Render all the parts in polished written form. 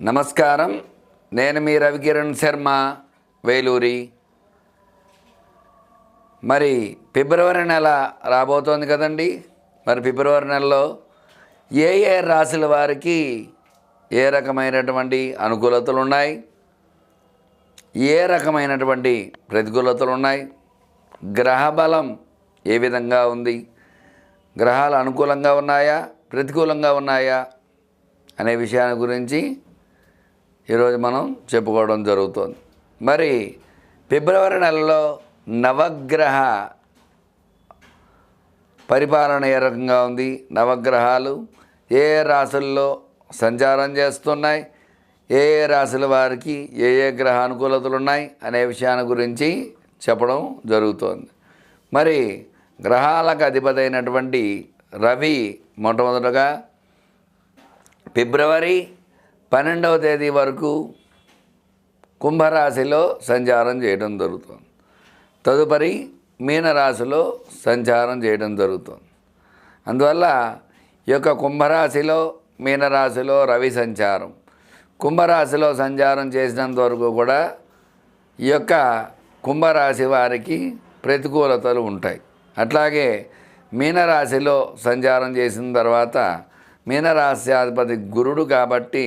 నమస్కారం. నేను మీ రవికిరణ్ శర్మ, వేలూరి. మరి ఫిబ్రవరి నెల రాబోతోంది కదండి. మరి ఫిబ్రవరి నెలలో ఏ ఏ రాశుల వారికి ఏ రకమైనటువంటి అనుకూలతలు ఉన్నాయి, ఏ రకమైనటువంటి ప్రతికూలతలు ఉన్నాయి, గ్రహబలం ఏ విధంగా ఉంది, గ్రహాలు అనుకూలంగా ఉన్నాయా ప్రతికూలంగా ఉన్నాయా అనే విషయాన్ని గురించి ఈరోజు మనం చెప్పుకోవడం జరుగుతుంది. మరి ఫిబ్రవరి నెలలో నవగ్రహ పరిపాలన ఏ రకంగా ఉంది, నవగ్రహాలు ఏ రాశుల్లో సంచారం చేస్తున్నాయి, ఏ రాశుల వారికి ఏ గ్రహ అనుకూలతలు ఉన్నాయి అనే విషయాన్ని గురించి చెప్పడం జరుగుతోంది. మరి గ్రహాలకు అధిపతి అయినటువంటి రవి మొట్టమొదటగా ఫిబ్రవరి 12వ తేదీ వరకు కుంభరాశిలో సంచారం చేయడం జరుగుతుంది. తదుపరి మీనరాశిలో సంచారం చేయడం జరుగుతుంది. అందువల్ల ఈ యొక్క కుంభరాశిలో మీనరాశిలో రవి సంచారం, కుంభరాశిలో సంచారం చేసినంత వరకు కూడా ఈ యొక్క కుంభరాశి వారికి ప్రతికూలతలు ఉంటాయి. అట్లాగే మీనరాశిలో సంచారం చేసిన తర్వాత మీనరాశ్యాధిపతి గురుడు కాబట్టి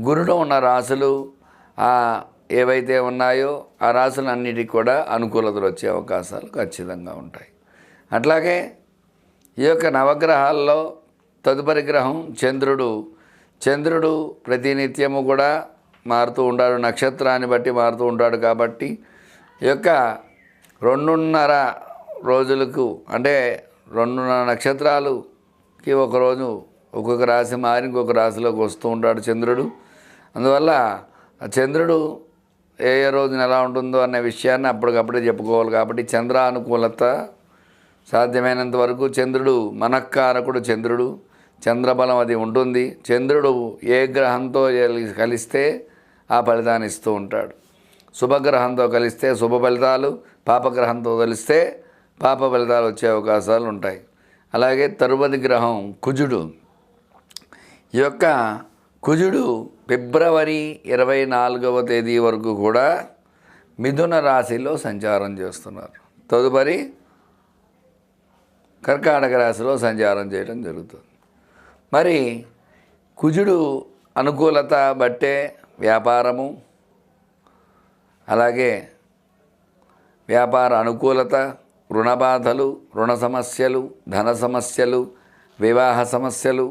గురుడు ఉన్న రాశులు ఏవైతే ఉన్నాయో ఆ రాశులన్నిటికీ కూడా అనుకూలతలు వచ్చే అవకాశాలు ఖచ్చితంగా ఉంటాయి. అట్లాగే ఈ యొక్క నవగ్రహాల్లో తదుపరి గ్రహం చంద్రుడు ప్రతినిత్యము కూడా మారుతూ ఉంటాడు, నక్షత్రాన్ని బట్టి మారుతూ ఉంటాడు. కాబట్టి ఈ యొక్క 2.5 రోజులకు అంటే 2.5 నక్షత్రాలకి ఒకరోజు ఒక్కొక్క రాశి మారి ఇంకొక రాశిలోకి వస్తూ ఉంటాడు చంద్రుడు. అందువల్ల ఆ చంద్రుడు ఏ రోజున ఎలా ఉంటుందో అనే విషయాన్ని అప్పటికప్పుడే చెప్పుకోవాలి. కాబట్టి చంద్రానుకూలత సాధ్యమైనంత వరకు చంద్రుడు మనఃకారకుడు, చంద్రబలం అది ఉంటుంది. చంద్రుడు ఏ గ్రహంతో కలిస్తే ఆ ఫలితాన్ని ఇస్తూ ఉంటాడు. శుభగ్రహంతో కలిస్తే శుభ ఫలితాలు, పాపగ్రహంతో కలిస్తే పాప ఫలితాలు వచ్చే అవకాశాలు ఉంటాయి. అలాగే తరువాతి గ్రహం కుజుడు. ఈ యొక్క కుజుడు ఫిబ్రవరి 24వ తేదీ వరకు కూడా మిథున రాశిలో సంచారం చేస్తున్నారు. తదుపరి కర్కాటక రాశిలో సంచారం చేయడం జరుగుతుంది. మరి కుజుడు అనుకూలత బట్టే వ్యాపారము, అలాగే వ్యాపార అనుకూలత, రుణ బాధలు, రుణ సమస్యలు, ధన సమస్యలు, వివాహ సమస్యలు,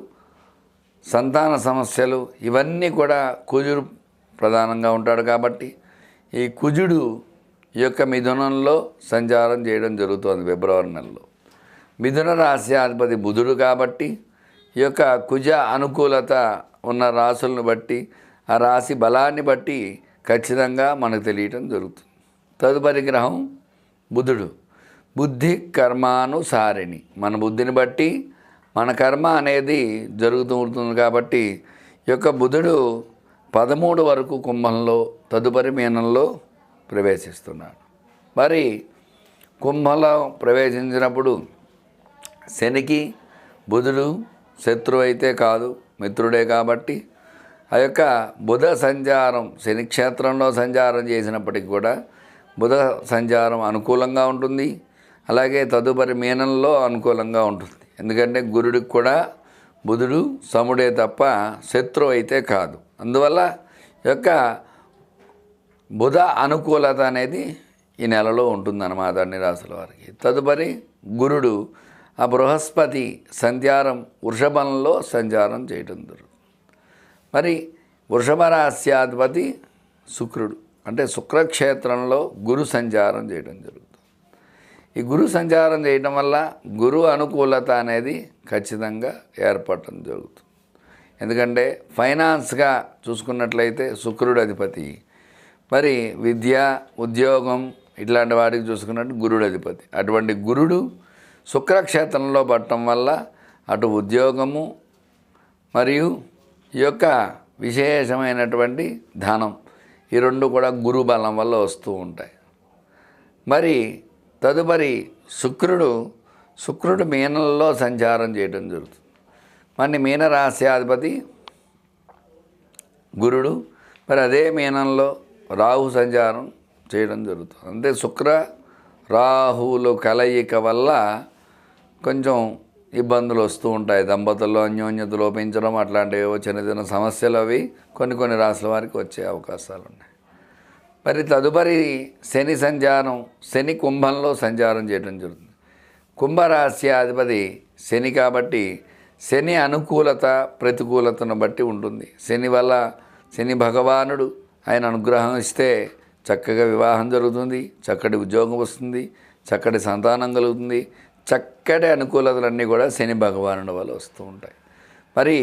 సంతాన సమస్యలు ఇవన్నీ కూడా కుజుడు ప్రధానంగా ఉంటాడు. కాబట్టి ఈ కుజుడు ఈ యొక్క మిథునంలో సంచారం చేయడం జరుగుతుంది ఫిబ్రవరి నెలలో. మిథున రాశ్యాధిపతి బుధుడు కాబట్టి ఈ యొక్క కుజ అనుకూలత ఉన్న రాశులను బట్టి ఆ రాశి బలాన్ని బట్టి ఖచ్చితంగా మనకు తెలియటం జరుగుతుంది. తదుపరి గ్రహం బుధుడు. బుద్ధి కర్మానుసారిణి, మన బుద్ధిని బట్టి మన కర్మ అనేది జరుగుతూ ఉంటుంది. కాబట్టి ఈ యొక్క బుధుడు 13 వరకు కుంభంలో, తదుపరి మీనంలో ప్రవేశిస్తున్నాడు. మరి కుంభంలో ప్రవేశించినప్పుడు శనికి బుధుడు శత్రువు అయితే కాదు, మిత్రుడే. కాబట్టి ఆ యొక్క బుధ సంచారం శని క్షేత్రంలో సంచారం చేసినప్పటికీ కూడా బుధ సంచారం అనుకూలంగా ఉంటుంది. అలాగే తదుపరి మీనంలో అనుకూలంగా ఉంటుంది. ఎందుకంటే గురుడికి కూడా బుధుడు సముడే తప్ప శత్రువు అయితే కాదు. అందువల్ల యొక్క బుధ అనుకూలత అనేది ఈ నెలలో ఉంటుందన్నమాట అన్ని రాశుల వారికి. తదుపరి గురుడు ఆ బృహస్పతి సంచారం వృషభంలో సంచారం చేయడం జరుగుతుంది. మరి వృషభ రాశ్యాధిపతి శుక్రుడు, అంటే శుక్రక్షేత్రంలో గురు సంచారం చేయడం జరుగుతుంది. ఈ గురు సంచారం చేయడం వల్ల గురు అనుకూలత అనేది ఖచ్చితంగా ఏర్పడటం జరుగుతుంది. ఎందుకంటే ఫైనాన్స్గా చూసుకున్నట్లయితే శుక్రుడు అధిపతి. మరి విద్య, ఉద్యోగం ఇట్లాంటి వాటికి చూసుకున్నట్టు గురుడు అధిపతి. అటువంటి గురుడు శుక్రక్షేత్రంలో పడటం వల్ల అటు ఉద్యోగము మరియు ఈ యొక్క విశేషమైనటువంటి ధనం ఈ రెండు కూడా గురు బలం వల్ల వస్తూ ఉంటాయి. మరి తదుపరి శుక్రుడు మీనంలో సంచారం చేయడం జరుగుతుంది. మరి మీనరాశ్యాధిపతి గురుడు. మరి అదే మీనంలో రాహు సంచారం చేయడం జరుగుతుంది. అంటే శుక్ర రాహువులు కలయిక వల్ల కొంచెం ఇబ్బందులు వస్తూ ఉంటాయి. దంపతుల్లో అన్యోన్యత లోపించడం అట్లాంటివి చిన్న చిన్న సమస్యలు అవి కొన్ని రాశుల వారికి వచ్చే అవకాశాలు ఉన్నాయి. మరి తదుపరి శని సంచారం, శని కుంభంలో సంచారం చేయడం జరుగుతుంది. కుంభరాశి అధిపతి శని కాబట్టి శని అనుకూలత ప్రతికూలతను బట్టి ఉంటుంది. శని వల్ల శని భగవానుడు ఆయన అనుగ్రహం ఇస్తే చక్కగా వివాహం జరుగుతుంది, చక్కటి ఉద్యోగం వస్తుంది, చక్కటి సంతానం కలుగుతుంది. చక్కటి అనుకూలతలన్నీ కూడా శని భగవానుడి వల్ల వస్తూ ఉంటాయి. మరి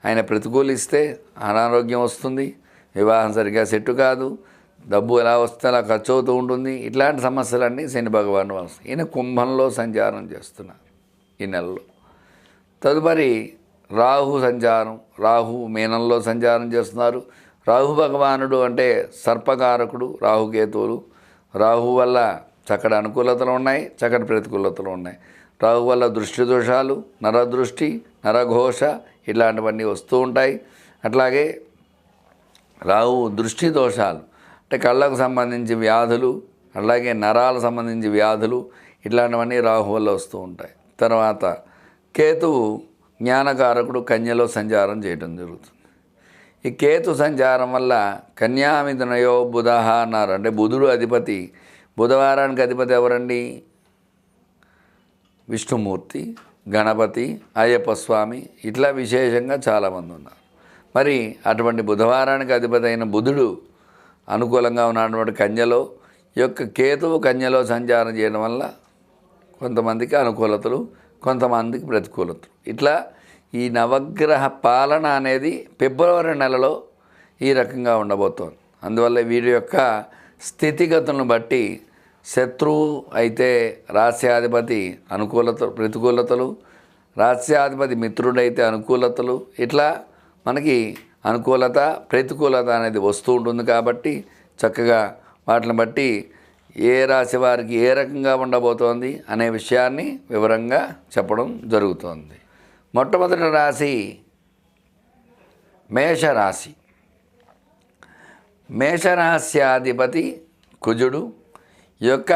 ఆయన ప్రతికూలిస్తే అనారోగ్యం వస్తుంది, వివాహం సరిగ్గా సెట్టు కాదు, డబ్బు ఎలా వస్తే అలా ఖర్చు అవుతూ ఉంటుంది. ఇట్లాంటి సమస్యలన్నీ శని భగవానుడు వల్ల వస్తాయి. ఈయన కుంభంలో సంచారం చేస్తున్నారు ఈ నెలలో. తదుపరి రాహు సంచారం, రాహు మీనంలో సంచారం చేస్తున్నారు. రాహు భగవానుడు అంటే సర్పకారకుడు, రాహుకేతువులు. రాహు వల్ల చక్కటి అనుకూలతలు ఉన్నాయి, చక్కటి ప్రతికూలతలు ఉన్నాయి. రాహు వల్ల దృష్టి దోషాలు, నరదృష్టి, నరఘోష ఇలాంటివన్నీ వస్తూ ఉంటాయి. అట్లాగే రాహు దృష్టి దోషాలు అంటే కళ్ళకు సంబంధించి వ్యాధులు, అలాగే నరాలకు సంబంధించి వ్యాధులు ఇట్లాంటివన్నీ రాహు వల్ల వస్తూ ఉంటాయి. తర్వాత కేతువు జ్ఞానకారకుడు, కన్యలో సంచారం చేయడం జరుగుతుంది. ఈ కేతు సంచారం వల్ల కన్యామిథునయో బుధ అన్నారు. అంటే బుధుడు అధిపతి. బుధవారానికి అధిపతి ఎవరండి? విష్ణుమూర్తి, గణపతి, అయ్యప్ప స్వామి ఇట్లా విశేషంగా చాలామంది ఉన్నారు. మరి అటువంటి బుధవారానికి అధిపతి అయిన బుధుడు అనుకూలంగా ఉన్నటువంటి కన్యలో, ఈ యొక్క కేతువు కన్యలో సంచారం చేయడం వల్ల కొంతమందికి అనుకూలతలు, కొంతమందికి ప్రతికూలతలు. ఇట్లా ఈ నవగ్రహ పాలన అనేది ఫిబ్రవరి నెలలో ఈ రకంగా ఉండబోతోంది. అందువల్ల వీరి యొక్క స్థితిగతులను బట్టి శత్రువు అయితే రాస్యాధిపతి ప్రతికూలతలు, రాస్యాధిపతి మిత్రుడైతే అనుకూలతలు, ఇట్లా మనకి అనుకూలత ప్రతికూలత అనేది వస్తూ ఉంటుంది. కాబట్టి చక్కగా వాటిని బట్టి ఏ రాశి వారికి ఏ రకంగా ఉండబోతోంది అనే విషయాన్ని వివరంగా చెప్పడం జరుగుతోంది. మొట్టమొదటి రాశి మేషరాశి. మేషరాశ్యాధిపతి కుజుడు. ఈ యొక్క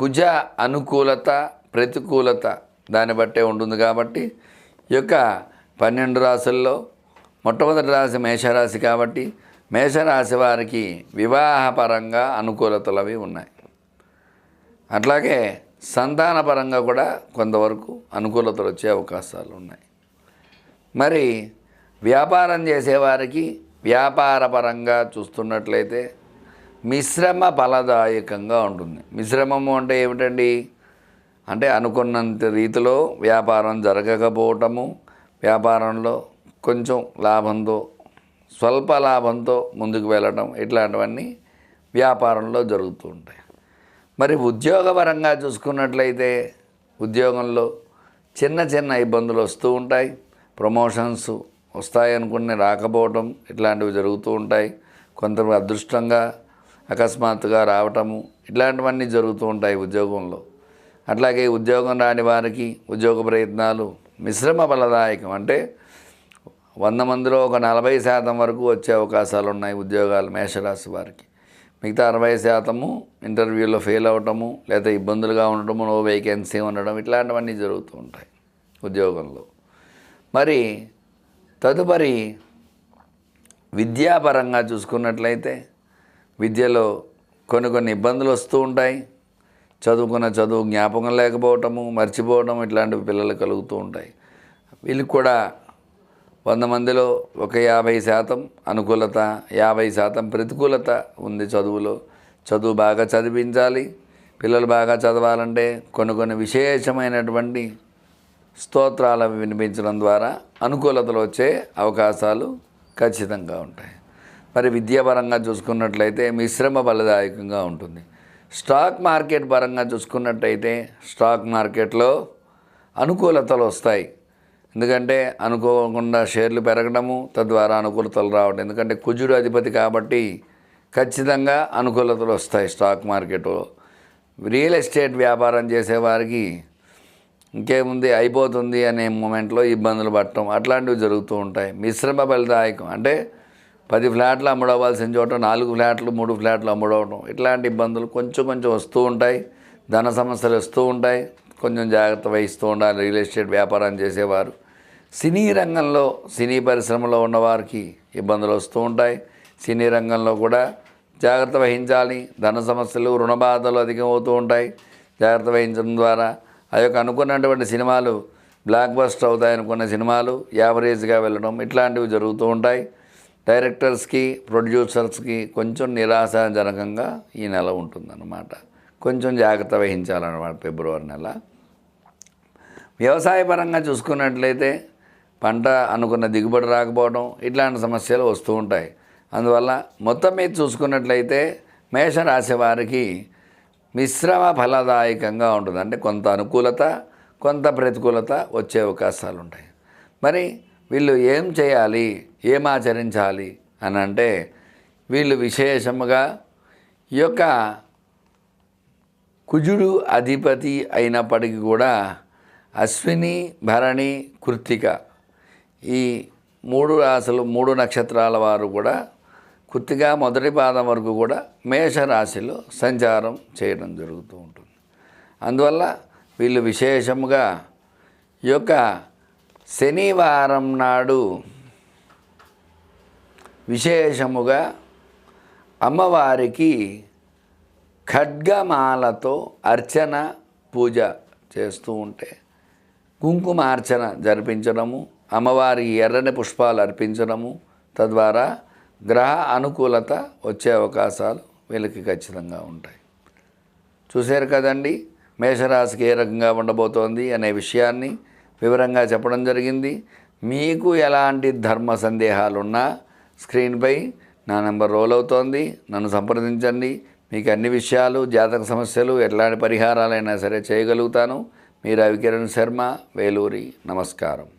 కుజ అనుకూలత ప్రతికూలత దాన్ని బట్టే ఉంటుంది. కాబట్టి ఈ యొక్క 12 రాశుల్లో మొట్టమొదటి రాశి మేషరాశి కాబట్టి మేషరాశి వారికి వివాహపరంగా అనుకూలతలు అవి ఉన్నాయి. అట్లాగే సంతానపరంగా కూడా కొంతవరకు అనుకూలతలు వచ్చే అవకాశాలు ఉన్నాయి. మరి వ్యాపారం చేసేవారికి వ్యాపారపరంగా చూస్తున్నట్లయితే మిశ్రమ ఫలదాయకంగా ఉంటుంది. మిశ్రమము అంటే ఏమిటండి? అంటే అనుకున్నంత రీతిలో వ్యాపారం జరగకపోవటము, వ్యాపారంలో కొంచెం లాభంతో, స్వల్ప లాభంతో ముందుకు వెళ్ళటం ఇట్లాంటివన్నీ వ్యాపారంలో జరుగుతూ ఉంటాయి. మరి ఉద్యోగపరంగా చూసుకున్నట్లయితే ఉద్యోగంలో చిన్న చిన్న ఇబ్బందులు వస్తూ ఉంటాయి. ప్రమోషన్స్ వస్తాయనుకుని రాకపోవటం ఇట్లాంటివి జరుగుతూ ఉంటాయి. కొంత అదృష్టంగా అకస్మాత్తుగా రావటము ఇట్లాంటివన్నీ జరుగుతూ ఉంటాయి ఉద్యోగంలో. అట్లాగే ఉద్యోగం రాని వారికి ఉద్యోగ ప్రయత్నాలు మిశ్రమ ఫలదాయకం. అంటే 100 మందిలో ఒక 40% వరకు వచ్చే అవకాశాలు ఉన్నాయి ఉద్యోగాలు మేషరాశి వారికి. మిగతా 60% ఇంటర్వ్యూలో ఫెయిల్ అవ్వటము, లేదా ఇబ్బందులుగా ఉండటము, నో వేకెన్సీ ఉండడం ఇట్లాంటివన్నీ జరుగుతూ ఉంటాయి ఉద్యోగంలో. మరి తదుపరి విద్యాపరంగా చూసుకున్నట్లయితే విద్యలో కొన్ని ఇబ్బందులు వస్తూ ఉంటాయి. చదువుకున్న చదువు జ్ఞాపకం లేకపోవటము, మర్చిపోవటం ఇట్లాంటివి పిల్లలు కలుగుతూ ఉంటాయి. వీళ్ళకి కూడా 100 మందిలో ఒక 50% అనుకూలత, 50% ప్రతికూలత ఉంది చదువులో. చదువు బాగా చదివించాలి. పిల్లలు బాగా చదవాలంటే కొన్ని విశేషమైనటువంటి స్తోత్రాలు వినిపించడం ద్వారా అనుకూలతలు వచ్చే అవకాశాలు ఖచ్చితంగా ఉంటాయి. మరి విద్యాపరంగా చూసుకున్నట్లయితే మిశ్రమ ఫలదాయకంగా ఉంటుంది. స్టాక్ మార్కెట్ పరంగా చూసుకున్నట్టయితే స్టాక్ మార్కెట్లో అనుకూలతలు వస్తాయి. ఎందుకంటే అనుకోకుండా షేర్లు పెరగడము, తద్వారా అనుకూలతలు రావడం. ఎందుకంటే కుజుడు అధిపతి కాబట్టి ఖచ్చితంగా అనుకూలతలు వస్తాయి స్టాక్ మార్కెట్లో. రియల్ ఎస్టేట్ వ్యాపారం చేసేవారికి ఇంకేముంది అయిపోతుంది అనే మూమెంట్లో ఇబ్బందులు పడటం అట్లాంటివి జరుగుతూ ఉంటాయి. మిశ్రమ ఫలదాయకం అంటే 10 ఫ్లాట్లు అమ్ముడవ్వాల్సిన చోట 4 ఫ్లాట్లు 3 ఫ్లాట్లు అమ్ముడవడం, ఇట్లాంటి ఇబ్బందులు కొంచెం కొంచెం వస్తూ ఉంటాయి. ధన సమస్యలు వస్తూ ఉంటాయి. కొంచెం జాగ్రత్త వహిస్తూ ఉండాలి రియల్ ఎస్టేట్ వ్యాపారం చేసేవారు. సినీ రంగంలో, సినీ పరిశ్రమలో ఉన్నవారికి ఇబ్బందులు వస్తూ ఉంటాయి. సినీ రంగంలో కూడా జాగ్రత్త వహించాలి. ధన సమస్యలు, రుణ బాధలు అధికమవుతూ ఉంటాయి. జాగ్రత్త వహించడం ద్వారా ఆ యొక్క అనుకున్నటువంటి సినిమాలు బ్లాక్ బస్టర్ అవుతాయి, అనుకున్న సినిమాలు యావరేజ్గా వెళ్ళడం, ఇట్లాంటివి జరుగుతూ ఉంటాయి. డైరెక్టర్స్కి, ప్రొడ్యూసర్స్కి కొంచెం నిరాశాజనకంగా ఈ నెల ఉంటుందన్నమాట. కొంచెం జాగ్రత్త వహించాలన్నమాట ఫిబ్రవరి నెల. వ్యవసాయపరంగా చూసుకున్నట్లయితే పంట అనుకున్న దిగుబడి రాకపోవడం, ఇట్లాంటి సమస్యలు వస్తూ ఉంటాయి. అందువల్ల మొత్తం మీద చూసుకున్నట్లయితే మేషరాశి వారికి మిశ్రమ ఫలదాయకంగా ఉంటుంది. అంటే కొంత అనుకూలత, కొంత ప్రతికూలత వచ్చే అవకాశాలు ఉంటాయి. మరి వీళ్ళు ఏం చేయాలి, ఏం ఆచరించాలి అని అంటే, వీళ్ళు విశేషముగా ఈ యొక్క కుజుడు అధిపతి అయినప్పటికీ కూడా అశ్విని, భరణి, కృత్తిక ఈ 3 రాశులు, 3 నక్షత్రాల వారు కూడా కృత్తిక మొదటి పాదం వరకు కూడా మేషరాశిలో సంచారం చేయడం జరుగుతూ ఉంటుంది. అందువల్ల వీళ్ళు విశేషముగా ఈ యొక్క శనివారం నాడు విశేషముగా అమ్మవారికి ఖడ్గమాలతో అర్చన, పూజ చేస్తూ ఉంటే, కుంకుమార్చన జరిపించడము, అమ్మవారికి ఎర్రని పుష్పాలు అర్పించడము, తద్వారా గ్రహ అనుకూలత వచ్చే అవకాశాలు వీళ్ళకి ఖచ్చితంగా ఉంటాయి. చూశారు కదండి, మేషరాశికి ఏ రకంగా ఉండబోతోంది అనే విషయాన్ని వివరంగా చెప్పడం జరిగింది. మీకు ఎలాంటి ధర్మ సందేహాలున్నా స్క్రీన్పై నా నెంబర్ రోల్ అవుతోంది, నన్ను సంప్రదించండి. మీకు అన్ని విషయాలు, జాతక సమస్యలు, ఎట్లాంటి పరిహారాలైనా సరే చేయగలుగుతాను. మీ రవికిరణ్ శర్మ, వేలూరి. నమస్కారం.